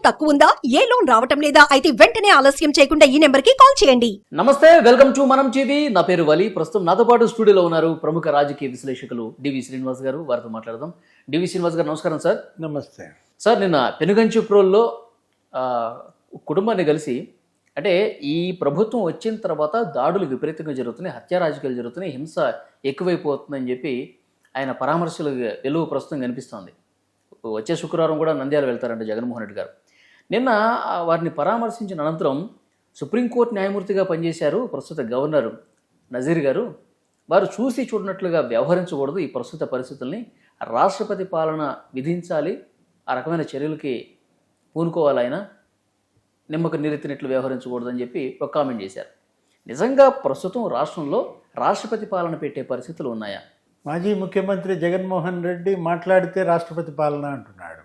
తక్కువ ఉందా? ఏ లోన్ రావటం లేదా? అయితే వెంటనే ఆలస్యం చేయకుండా ఈ నెంబర్ కి కాల్ చేయండి. నమస్తే, వెల్కమ్ టు మనం టీవీ. నా పేరు వలి. ప్రస్తుతం నాతో పాటు స్టూడియోలో ఉన్నారు ప్రముఖ రాజకీయ విశ్లేషకులు డివి శ్రీనివాస్ గారు. వారితో మాట్లాడదాం. డివి శ్రీనివాస్ గారు నమస్కారం సార్. నమస్తే సార్, నిన్న పెనుగంచిప్రోల్లో కుటుంబాన్ని కలిసి, అంటే ఈ ప్రభుత్వం వచ్చిన తర్వాత దాడులు విపరీతంగా జరుగుతున్నాయి, హత్యా రాజకీయాలు జరుగుతున్నాయి, హింస ఎక్కువైపోతుందని చెప్పి ఆయన పరామర్శలు వెలుగు ప్రస్తుతం కనిపిస్తోంది. వచ్చే శుక్రవారం కూడా నంద్యాల వెళ్తారంట జగన్మోహన్ రెడ్డి గారు. నిన్న వారిని పరామర్శించిన అనంతరం సుప్రీంకోర్టు న్యాయమూర్తిగా పనిచేశారు ప్రస్తుత గవర్నర్ నజీర్ గారు. వారు చూసి చూడనట్లుగా వ్యవహరించకూడదు, ఈ ప్రస్తుత పరిస్థితుల్ని రాష్ట్రపతి పాలన విధించాలి, ఆ రకమైన చర్యలకి పూనుకోవాలి, ఆయన నిమ్మకు నీరెత్తినట్లు వ్యవహరించకూడదు అని చెప్పి ఒక కామెంట్ చేశారు. నిజంగా ప్రస్తుతం రాష్ట్రంలో రాష్ట్రపతి పాలన పెట్టే పరిస్థితులు ఉన్నాయా? మాజీ ముఖ్యమంత్రి జగన్మోహన్ రెడ్డి మాట్లాడితే రాష్ట్రపతి పాలన అంటున్నాడు.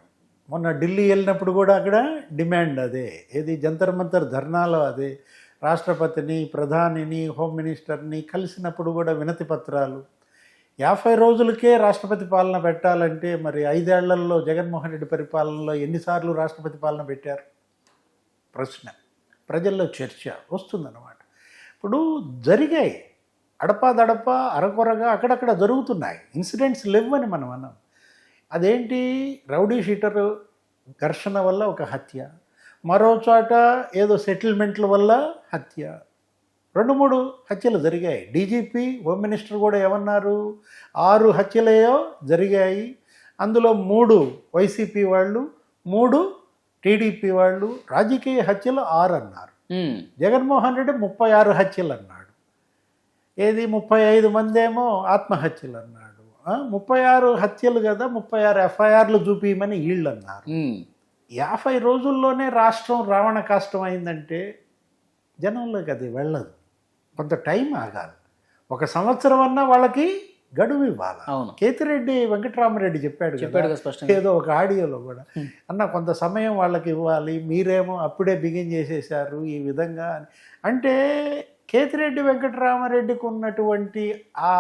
మొన్న ఢిల్లీ వెళ్ళినప్పుడు కూడా అక్కడ డిమాండ్ అదే, ఏది జంతర్ మంతర్ ధర్నాలో అదే, రాష్ట్రపతిని, ప్రధానిని, హోమ్ మినిస్టర్ని కలిసినప్పుడు కూడా వినతి పత్రాలు. 50 రోజులకే రాష్ట్రపతి పాలన పెట్టాలంటే మరి 5 ఏళ్లలో జగన్మోహన్ రెడ్డి పరిపాలనలో ఎన్నిసార్లు రాష్ట్రపతి పాలన పెట్టారు? ప్రశ్న, ప్రజల్లో చర్చ వస్తుందన్నమాట. ఇప్పుడు జరిగాయి, అడపాదడపా అరకొరగా అక్కడక్కడ జరుగుతున్నాయి, ఇన్సిడెంట్స్ లేవని మనం అన్నాం. అదేంటి, రౌడీ షీటర్ ఘర్షణ వల్ల ఒక హత్య, మరో చోట ఏదో సెటిల్మెంట్ల వల్ల హత్య, 2-3 హత్యలు జరిగాయి. డీజీపీ, హోమ్ మినిస్టర్ కూడా ఏమన్నారు, 6 హత్యలేయో జరిగాయి, అందులో 3 వైసీపీ వాళ్ళు, 3 టీడీపీ వాళ్ళు. రాజకీయ హత్యలు 6 అన్నారు. జగన్మోహన్ రెడ్డి 36 హత్యలు అన్నాడు. ఏది 35 మంది ఏమో ఆత్మహత్యలు అన్నాడు. 36 హత్యలు కదా, 36 ఎఫ్ఐఆర్లు చూపించమని వీళ్ళు అన్నారు. 50 రోజుల్లోనే రాష్ట్రం రావణ కాష్టం అయిందంటే జనంలోకి అది వెళ్ళదు, కొంత టైం ఆగాలి. 1 సంవత్సరం అన్నా వాళ్ళకి గడువు ఇవ్వాలి. కేతిరెడ్డి వెంకటరామరెడ్డి చెప్పాడు ఏదో ఒక ఆడియోలో కూడా, అన్న కొంత సమయం వాళ్ళకి ఇవ్వాలి, మీరేమో అప్పుడే బిగిన్ చేసేసారు ఈ విధంగా అని. అంటే కేతిరెడ్డి వెంకటరామరెడ్డికి ఉన్నటువంటి ఆ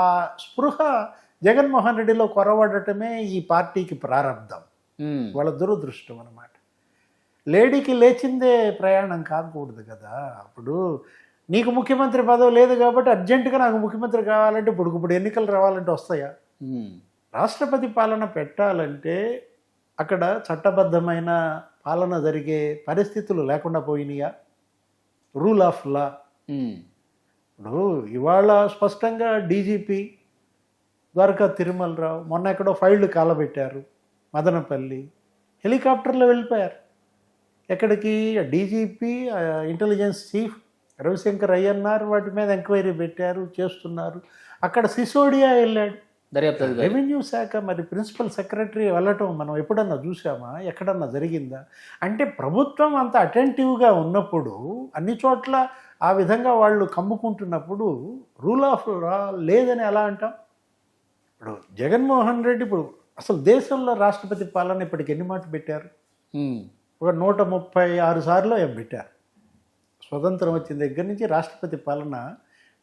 స్పృహ జగన్మోహన్ రెడ్డిలో కొరవడటమే ఈ పార్టీకి ప్రారంభం, వాళ్ళ దురదృష్టం అన్నమాట. లేడీకి లేచిందే ప్రయాణం కాకూడదు కదా. అప్పుడు నీకు ముఖ్యమంత్రి పదవి లేదు కాబట్టి అర్జెంటుగా నాకు ముఖ్యమంత్రి కావాలంటే ఇప్పుడు ఎన్నికలు రావాలంటే వస్తాయా? రాష్ట్రపతి పాలన పెట్టాలంటే అక్కడ చట్టబద్ధమైన పాలన జరిగే పరిస్థితులు లేకుండా పోయినాయా? Rule of law. ఇప్పుడు ఇవాళ స్పష్టంగా డీజీపీ ద్వారకా తిరుమలరావు మొన్న ఎక్కడో ఫైళ్లు కాలబెట్టారు, మదనపల్లి హెలికాప్టర్లో వెళ్ళిపోయారు. ఎక్కడికి? డీజీపీ, ఇంటెలిజెన్స్ చీఫ్ రవిశంకర్ అయ్యన్నారు, వాటి మీద ఎంక్వైరీ పెట్టారు, చేస్తున్నారు. అక్కడ సిసోడియా వెళ్ళాడు, రెవెన్యూ శాఖ. మరి ప్రిన్సిపల్ సెక్రటరీ వెళ్ళటం మనం ఎప్పుడన్నా చూసామా? ఎక్కడన్నా జరిగిందా? అంటే ప్రభుత్వం అంత అటెంటివ్గా ఉన్నప్పుడు, అన్ని చోట్ల ఆ విధంగా వాళ్ళు కమ్ముకుంటున్నప్పుడు రూల్ ఆఫ్ లా లేదని ఎలా అంటాం? ఇప్పుడు జగన్మోహన్ రెడ్డి ఇప్పుడు అసలు దేశంలో రాష్ట్రపతి పాలన ఇప్పటికి ఎన్ని మాటలు పెట్టారు? ఒక 136 సార్లు ఏం పెట్టారు. స్వతంత్రం వచ్చిన దగ్గర నుంచి రాష్ట్రపతి పాలన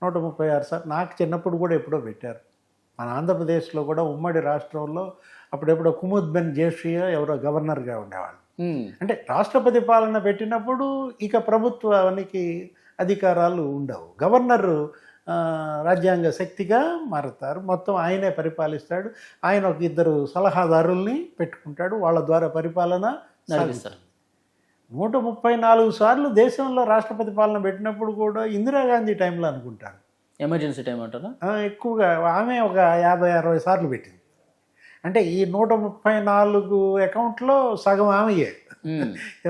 136 సార్లు. నాకు చిన్నప్పుడు కూడా ఎప్పుడో పెట్టారు. మన ఆంధ్రప్రదేశ్లో కూడా ఉమ్మడి రాష్ట్రంలో అప్పుడెప్పుడో కుముద్ బెన్ జేషియా ఎవరో గవర్నర్గా ఉండేవాళ్ళు. అంటే రాష్ట్రపతి పాలన పెట్టినప్పుడు ఇక ప్రభుత్వానికి అధికారాలు ఉండవు, గవర్నర్ రాజ్యాంగ శక్తిగా మారుతారు, మొత్తం ఆయనే పరిపాలిస్తాడు. ఆయన ఒక 2 సలహాదారుల్ని పెట్టుకుంటాడు, వాళ్ళ ద్వారా పరిపాలన సాగిస్తారు. 134 సార్లు దేశంలో రాష్ట్రపతి పాలన పెట్టినప్పుడు కూడా ఇందిరాగాంధీ టైంలో అనుకుంటాను, ఎమర్జెన్సీ టైం అంటారా, ఎక్కువగా ఆమె ఒక 50-60 సార్లు పెట్టింది. అంటే ఈ 134 అకౌంట్లో సగం ఆమెయే,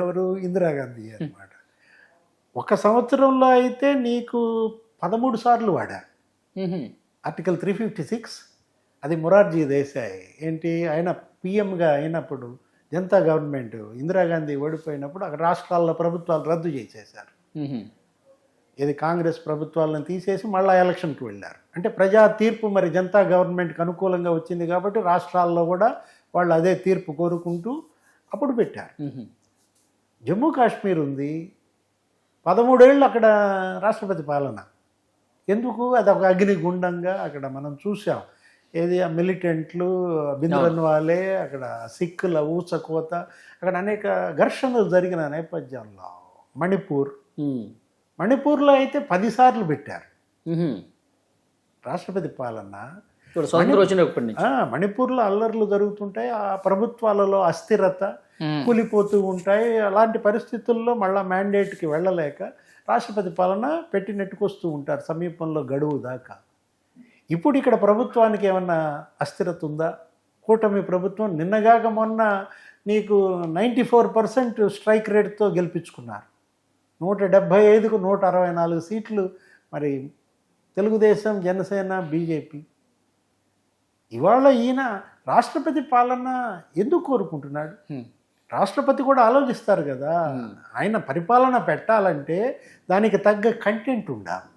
ఎవరు? ఇందిరాగాంధీ అన్నమాట. 1 సంవత్సరంలో అయితే నీకు 13 సార్లు వాడా ఆర్టికల్ 356. అది మొరార్జీ దేశాయ్ ఏంటి, ఆయన పిఎంగా అయినప్పుడు జనతా గవర్నమెంట్, ఇందిరాగాంధీ ఓడిపోయినప్పుడు అక్కడ రాష్ట్రాల్లో ప్రభుత్వాలు రద్దు చేసేశారు. ఇది కాంగ్రెస్ ప్రభుత్వాలను తీసేసి మళ్ళీ ఎలక్షన్కి వెళ్ళారు. అంటే ప్రజా తీర్పు మరి జనతా గవర్నమెంట్కి అనుకూలంగా వచ్చింది కాబట్టి రాష్ట్రాల్లో కూడా వాళ్ళు అదే తీర్పు కోరుకుంటూ అప్పుడు పెట్టారు. జమ్మూ కాశ్మీర్ ఉంది, 13 ఏళ్ళు అక్కడ రాష్ట్రపతి పాలన. ఎందుకు? అది ఒక అగ్నిగుండంగా అక్కడ మనం చూసాం. ఏది ఆ మిలిటెంట్లు బిందురన్ వాళ్ళే అక్కడ సిక్కుల ఊచకోత అక్కడ అనేక ఘర్షణలు జరిగిన నేపథ్యంలో మణిపూర్లో అయితే 10 సార్లు పెట్టారు రాష్ట్రపతి పాలన. ఇప్పుడు స్వతంత్రం వచ్చినప్పటి నుంచి మణిపూర్లో అల్లర్లు జరుగుతుంటాయి, ఆ ప్రభుత్వాలలో అస్థిరత కూలిపోతూ ఉంటాయి. అలాంటి పరిస్థితుల్లో మళ్ళా మ్యాండేట్కి వెళ్ళలేక రాష్ట్రపతి పాలన పెట్టి నెట్టుకొస్తూ ఉంటారు సమీపంలో గడువు దాకా. ఇప్పుడు ఇక్కడ ప్రభుత్వానికి ఏమన్నా అస్థిరత ఉందా? కూటమి ప్రభుత్వం నిన్నగాక మొన్న నీకు 94% స్ట్రైక్ రేట్తో గెలిపించుకున్నారు. 175కు 164 సీట్లు. మరి తెలుగుదేశం, జనసేన, బీజేపీ. ఇవాళ ఈయన రాష్ట్రపతి పాలన ఎందుకు కోరుకుంటున్నాడు? రాష్ట్రపతి కూడా ఆలోచిస్తారు కదా, ఆయన పరిపాలన పెట్టాలంటే దానికి తగ్గ కంటెంట్ ఉండాలి.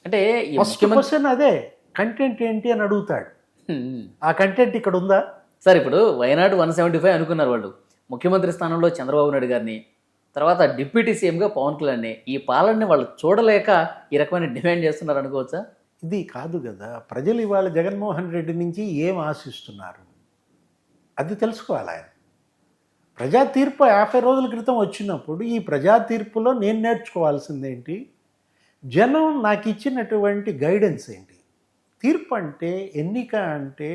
అంటే ఫస్ట్ క్వశ్చన్ అదే, కంటెంట్ ఏంటి అని అడుగుతాడు. ఆ కంటెంట్ ఇక్కడ ఉందా? సార్ ఇప్పుడు వయనాడు 175 అనుకున్నారు వాళ్ళు. ముఖ్యమంత్రి స్థానంలో చంద్రబాబు నాయుడు గారిని, తర్వాత డిప్యూటీ సీఎంగా పవన్ కళ్యాణ్ని. ఈ పాలనని వాళ్ళు చూడలేక ఈ రకమైన డిమాండ్ చేస్తున్నారు అనుకోవచ్చా? ఇది కాదు కదా, ప్రజలు ఇవాళ జగన్మోహన్ రెడ్డి నుంచి ఏం ఆశిస్తున్నారు అది తెలుసుకోవాలి. ఆయన ప్రజా తీర్పు 50 రోజుల క్రితం వచ్చినప్పుడు ఈ ప్రజా తీర్పులో నేను నేర్చుకోవాల్సిందేంటి, జనం నాకు ఇచ్చినటువంటి గైడెన్స్ ఏంటి. తీర్పు అంటే, ఎన్నిక అంటే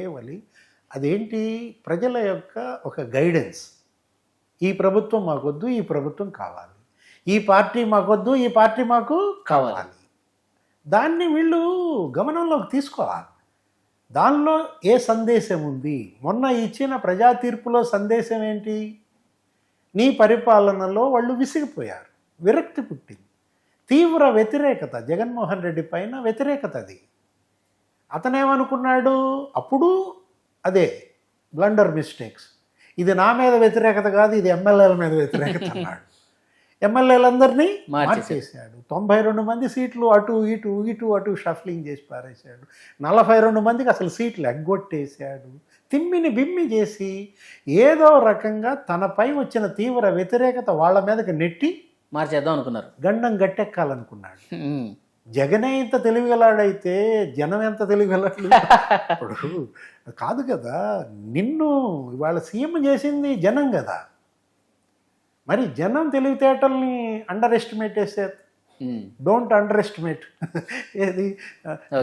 అదేంటి, ప్రజల యొక్క ఒక గైడెన్స్. ఈ ప్రభుత్వం మాకొద్దు, ఈ ప్రభుత్వం కావాలి, ఈ పార్టీ మాకొద్దు, ఈ పార్టీ మాకు కావాలి. దాన్ని వీళ్ళు గమనంలోకి తీసుకోవాలి. దానిలో ఏ సందేశం ఉంది? మొన్న ఇచ్చిన ప్రజా తీర్పులో సందేశం ఏంటి? నీ పరిపాలనలో వాళ్ళు విసిగిపోయారు, విరక్తి పుట్టింది, తీవ్ర వ్యతిరేకత, జగన్మోహన్ రెడ్డి పైన వ్యతిరేకత. అది అతనేమనుకున్నాడు అప్పుడు, అదే బ్లండర్ మిస్టేక్స్. ఇది నా మీద వ్యతిరేకత కాదు, ఇది ఎమ్మెల్యేల మీద వ్యతిరేకత అన్నాడు. ఎమ్మెల్యేలందరినీ మార్చేసాడు. 92 మంది సీట్లు అటు ఇటు ఇటు అటు షఫ్లింగ్ చేసి పారేశాడు. 42 మందికి అసలు సీట్లు ఎగ్గొట్టేశాడు. తిమ్మిని బిమ్మి చేసి ఏదో రకంగా తనపై వచ్చిన తీవ్ర వ్యతిరేకత వాళ్ళ మీదకి నెట్టి మార్చేద్దాం అనుకున్నారు, గండం గట్టెక్కాలనుకున్నాడు. జగనే ఇంత తెలివిగలాడైతే జనం ఎంత తెలివిగలాడు? ఇప్పుడు కాదు కదా, నిన్ను ఇవాళ సీఎం చేసింది జనం కదా. మరి జనం తెలివితేటల్ని అండర్ ఎస్టిమేట్ చేశారు. Don't under estimate. ఏది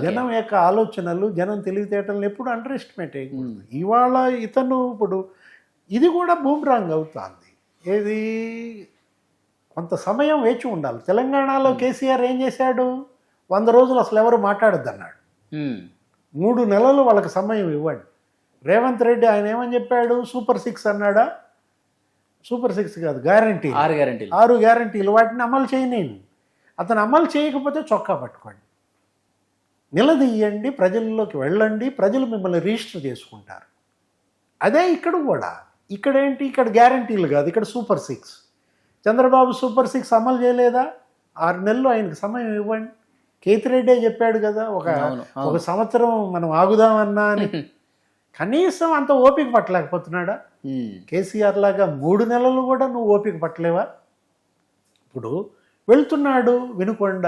జనం యొక్క ఆలోచనలు, జనం తెలివితేటలను ఎప్పుడు అండర్ ఎస్టిమేట్ అయ్యకూడదు. ఇవాళ ఇతను ఇప్పుడు ఇది కూడా బూమ్రాంగ్ అవుతుంది. ఏది కొంత సమయం వేచి ఉండాలి. తెలంగాణలో కేసీఆర్ ఏం చేశాడు, 100 రోజులు అసలు ఎవరు మాట్లాడద్దు అన్నాడు. 3 నెలలు వాళ్ళకి సమయం ఇవ్వండి. రేవంత్ రెడ్డి ఆయన ఏమని చెప్పాడు, సూపర్ 6 అన్నాడా? సూపర్ 6 కాదు, గ్యారంటీ, 6 గ్యారంటీలు, వాటిని అమలు చేయలేను. అతను అమలు చేయకపోతే చొక్కా పట్టుకోండి, నిలదీయండి, ప్రజల్లోకి వెళ్ళండి, ప్రజలు మిమ్మల్ని రిజిస్టర్ చేసుకుంటారు. అదే ఇక్కడ కూడా. ఇక్కడేంటి, ఇక్కడ గ్యారంటీలు కాదు, ఇక్కడ సూపర్ 6. చంద్రబాబు సూపర్ 6 అమలు చేయలేదా? 6 నెలలు ఆయనకు సమయం ఇవ్వండి. కేతిరెడ్డే చెప్పాడు కదా, ఒక సంవత్సరం మనం ఆగుదామన్నా అని. కనీసం అంత ఓపిక పట్టలేకపోతున్నాడా? కేసీఆర్ లాగా 3 నెలలు కూడా నువ్వు ఓపిక పట్టలేవా? ఇప్పుడు వెళ్తున్నాడు వినుకొండ,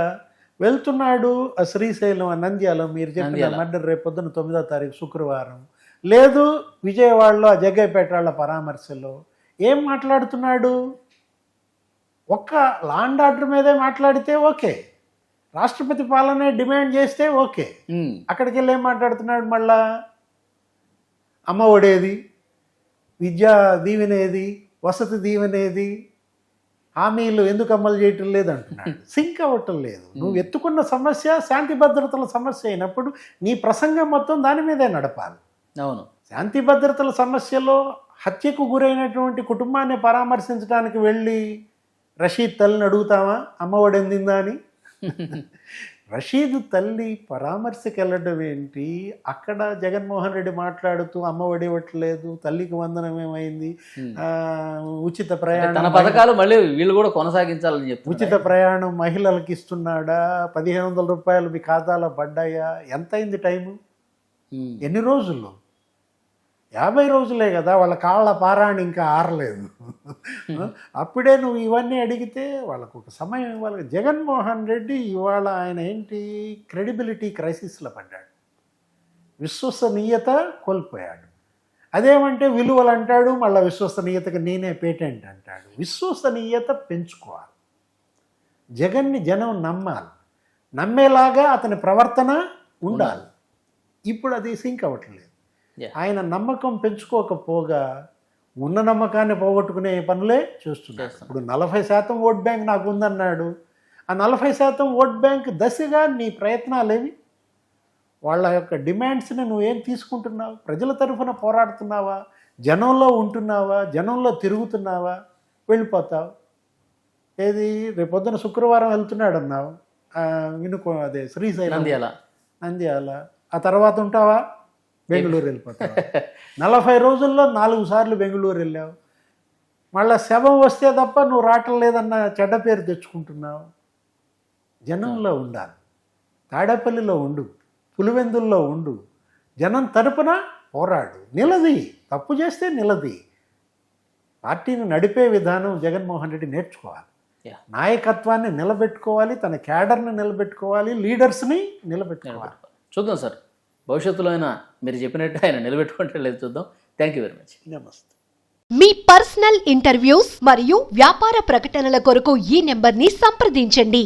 వెళ్తున్నాడు శ్రీశైలం, నంద్యాల, మీరు చెప్పిన మర్డర్ రేపు పొద్దున్న 9వ తారీఖు శుక్రవారం. లేదు విజయవాడలో జగ్గైపేట వాళ్ళ పరామర్శలో ఏం మాట్లాడుతున్నాడు? ఒక్క లాండ్ ఆర్డర్ మీదే మాట్లాడితే ఓకే, రాష్ట్రపతి పాలనే డిమాండ్ చేస్తే ఓకే. అక్కడికి వెళ్ళి ఏం మాట్లాడుతున్నాడు? మళ్ళా అమ్మ ఒడేది, విద్యా దీవెనేది, వసతి దీవెనేది, హామీలు ఎందుకు అమలు చేయటం లేదు అంటున్నాడు. సింక్ అవ్వటం లేదు. నువ్వు ఎత్తుకున్న సమస్య శాంతి భద్రతల సమస్య అయినప్పుడు నీ ప్రసంగం మొత్తం దాని మీదే నడపాలి. అవును, శాంతి భద్రతల సమస్యలో హత్యకు గురైనటువంటి కుటుంబాన్ని పరామర్శించడానికి వెళ్ళి రషీద్ తల్లిని అడుగుతావా అమ్మఒడి అందిందా అని? రషీద్ తల్లి పరామర్శకి వెళ్ళడం ఏంటి? అక్కడ జగన్మోహన్ రెడ్డి మాట్లాడుతూ అమ్మఒడి ఇవ్వట్లేదు, తల్లికి వందనం ఏమైంది, ఉచిత ప్రయాణం పథకాలు మళ్ళీ వీళ్ళు కూడా కొనసాగించాలని చెప్పి, ఉచిత ప్రయాణం మహిళలకు ఇస్తున్నాడా, 1500 రూపాయలు మీ ఖాతాలో పడ్డాయా, ఎంత అయింది టైము, ఎన్ని రోజులు? 50 రోజులే కదా, వాళ్ళ కాళ్ళ పారాణి ఇంకా ఆరలేదు. అప్పుడే నువ్వు ఇవన్నీ అడిగితే వాళ్ళకు ఒక సమయం ఇవ్వాలి. జగన్మోహన్ రెడ్డి ఇవాళ ఆయన ఏంటి, క్రెడిబిలిటీ క్రైసిస్లో పడ్డాడు. విశ్వసనీయత కోల్పోయాడు. అదేమంటే విలువలు అంటాడు, మళ్ళీ విశ్వసనీయతకి నేనే పేటెంట్ అంటాడు. విశ్వసనీయత పెంచుకోవాలి. జగన్ని జనం నమ్మాలి, నమ్మేలాగా అతని ప్రవర్తన ఉండాలి. ఇప్పుడు అది సింక్ అవ్వట్లేదు. Yeah. ఆయన నమ్మకం పెంచుకోకపోగా ఉన్న నమ్మకాన్ని పోగొట్టుకునే పనులే చేస్తున్నాడు. ఇప్పుడు 40% ఓట్ బ్యాంక్ నాకు ఉందన్నాడు. ఆ 40% ఓట్ బ్యాంక్ దశగా నీ ప్రయత్నాలేవి? వాళ్ళ యొక్క డిమాండ్స్ని నువ్వేం తీసుకుంటున్నావు? ప్రజల తరఫున పోరాడుతున్నావా? జనంలో ఉంటున్నావా? జనంలో తిరుగుతున్నావా? వెళ్ళిపోతావు. ఏది రేపొద్దున శుక్రవారం వెళ్తున్నాడు అన్నావు, అదే శ్రీశైలం, నంద్యాల. ఆ తర్వాత ఉంటావా? బెంగళూరు వెళ్ళిపోతావు. 40 రోజుల్లో 4 సార్లు బెంగళూరు వెళ్ళావు. మళ్ళీ శవం వస్తే తప్ప నువ్వు రావటం లేదన్న చెడ్డ పేరు తెచ్చుకుంటున్నావు. జనంలో ఉండాలి. తాడేపల్లిలో ఉండు, పులివెందుల్లో ఉండు, జనం తరపున పోరాడు, నిలది. తప్పు చేస్తే నిలది. పార్టీని నడిపే విధానం జగన్మోహన్ రెడ్డి నేర్చుకోవాలి. నాయకత్వాన్ని నిలబెట్టుకోవాలి, తన క్యాడర్ని నిలబెట్టుకోవాలి, లీడర్స్ని నిలబెట్టుకోవాలి. చూద్దాం సార్, భవిష్యత్తులో అయినా మీరు చెప్పినట్టు ఆయన నిలబెట్టుకుంటే లేదు చూద్దాం. Thank you very much. నమస్తే. మీ పర్సనల్ ఇంటర్వ్యూస్ మరియు వ్యాపార ప్రకటనల కొరకు ఈ నెంబర్ని సంప్రదించండి.